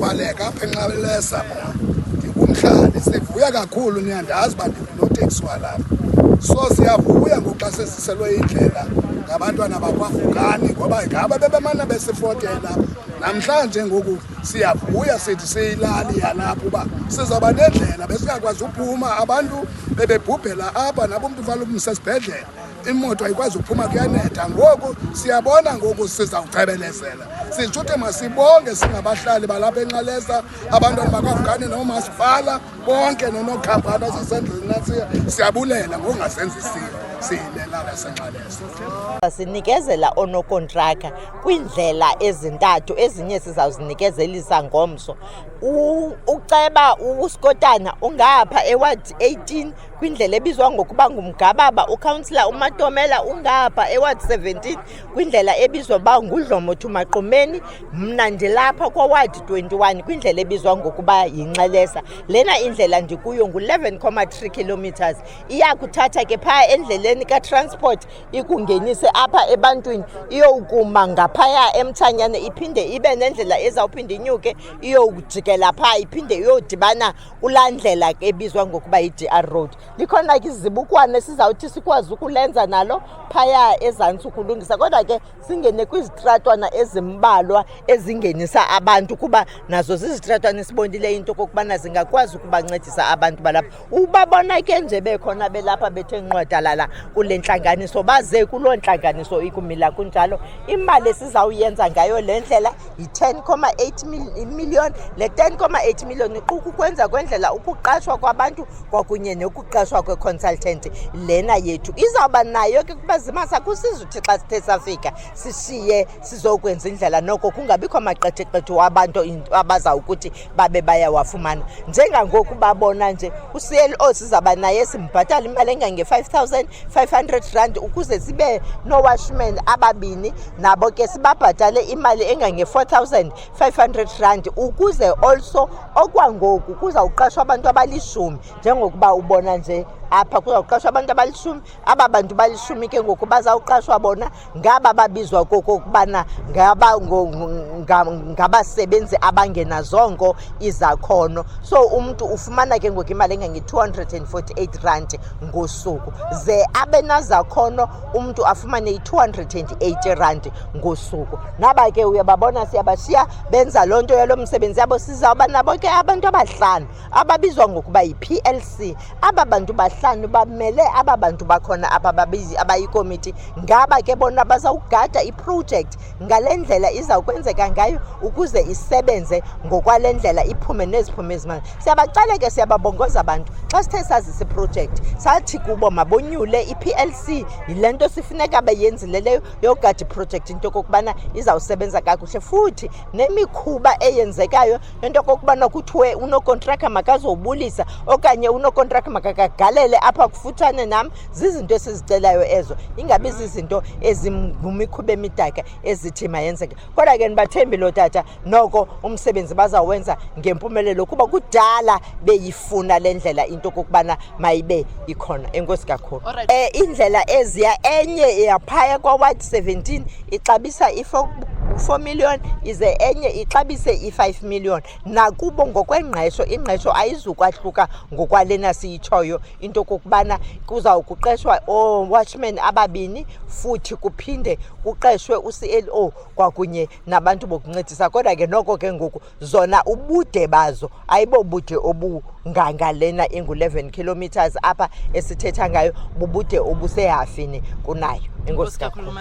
Baleka apha eNxabalesa mna ndingumhlali. Sivuya kakhulu niyandazi uba ndinoteksi walapha, so siyavuya ngoxa sesiselwe indlela ngabantwana bakwavukani ngoba ngaba bebemane besifotela. Namhlanje ngoku siyavuya sithi siyilali yalapho uba sizawuba nendlela besingakwazi uphuma, abantu bebebhubhela apha nabo umntu ufana umse esibhedlela, imoto ayikwazi ukuphuma kuyanetha. Ngoku siyabona ngoku sizawucebelezela, sitsho ukuthi masibonge singabahlali balapha eNxabalesa, abantwana bakwavukani noomasipala bonke nonokhampani zasendlini nasiya, siyabulela ngokungasenzi siyilelana seNxabalesa. Sinikezela oonokontraka kwiindlela ezintathu, ezinye sizawuzinikezelisa ngomso. Uceba uSkotana ungapha eWard 18 kwindlela ebizwa ngokuba nguMgababa, uCouncillor uMatomela ungapha eWard 17 kwindlela ebizwa uba nguDlomo Maqumeni, mna ndilapha kwaWard 21 kwindlela ebizwa ngokuba yiNxabalesa. Lena indlela ndikuyo ngu-11.3 kilometers. Iyakuthatha ke phaa endleleni katransport ikungenise apha ebantwini, iyowukuma ngaphaya eMthanyane, iphinde ibe nendlela ezawuphinda inyuke iyowujikela phaa, iphinde iyodibana kulaa ndlela ebizwa ngokuba yi-DR Road. Likhona ke izibukwane sizawuthi sikwazi ukulenza nalo phaya ezantsi ukulungisa, kodwa ke singene kwizitratwana ezimbalwa ezingenisa abantu kuba nazo zizitratwana esibonile into kokubana zingakwazi ukubancedisa abantu balapha. Ubabona ke nje bekhona belapha bethe nqwadalala kule ntlanganiso, baze kuloo ntlanganiso ikumila kunjalo. Imali esizawuyenza ngayo le ndlela yi-10.8 million. Le 10.8 million iquka ukwenza kwendlela, ukuqashwa kwabantu kwakunye nokuqashwa kwe-consultant lena yethu. Izawuba nayo ke kuba zimasa kusizuthi xa sithe safika sishiye sizokwenza indlela noko kungabikho maqetheqethe wabantu abazawukuthi babe bayawafumana. Njengangoku babona nje u-CLO sizawuba naye simbhatala imali engange-5,500 rand ukuze sibe no-washman ababini, nabo ke sibabhatale imali engange-4,500 rand ukuze also okwangoku kuzawuqashwa abantu abalishumi. Njengokuba ubona nje apha kuzawuqashwa abantu abalishumi. Aba bantu balishumi ke ngoku bazawuqashwa bona ngaba babizwa kokokubana ngabasebenzi abangenazongo izakhono. So umntu ufumana ke ngoku imali engange-248 rand ngosuku, ze abe nazakhono umntu afumane i-280 rand ngosuku. Naba ke uyababona siyabashiya benza loo nto yalo msebenzi yabo. Sizawuba nabo ke abantu abahlanu ababizwa ngokuba yi-PLC. Aba bantu bahlanu bamele aba bantu bakhona apha abayikomiti. Ngaba ke bona bazawugada iprojekthi ngale ndlela izawukwenzeka ngayo ukuze isebenze ngokwale ndlela, iphume neziphumo ezimali. Siyabacela ke siyababongoza abantu xa sithe sazisa iprojekthi sathi kubo mabonyule i-PLC. Yile nto sifuneka beyenzile leyo yogada iprojekthi, into kokubana izawusebenza kakuhle, futhi nemikhuba eyenzekayo into kokubana kuthiwe unokontraka makazobulisa okanye unokontraka makakagalele apha kufutshane nam. Zizinto esizicelayo ezo, ingabi zizinto ezingumikhuba emidaka ezithi mayenzeke. Kodwa ke ndibathembile ootata noko umsebenzi bazawuwenza ngempumelelo kuba kudala beyifuna le ndlela into kokubana mayibe ikhona. Enkosi kakhulu. Indlela eziya enye yaphaya kwaWard 17 ixabisa i-4 million, ize enye ixabise i-5 million. Nakubo ngokwengqesho, ingqesho ayizukwahluka ngokwalena siyitshoyo into kokubana kuzawukuqeshwa oo-watchmen ababini futhi kuphinde kuqeshwe u-CLO kwakunye nabantu bokuncedisa. Kodwa ke noko ke ngoku zona ubude bazo ayibobude obungangalena ingu-11 kilometers apha esithetha ngayo, bubude obusehafini kunayo. Enkosi kakhulu.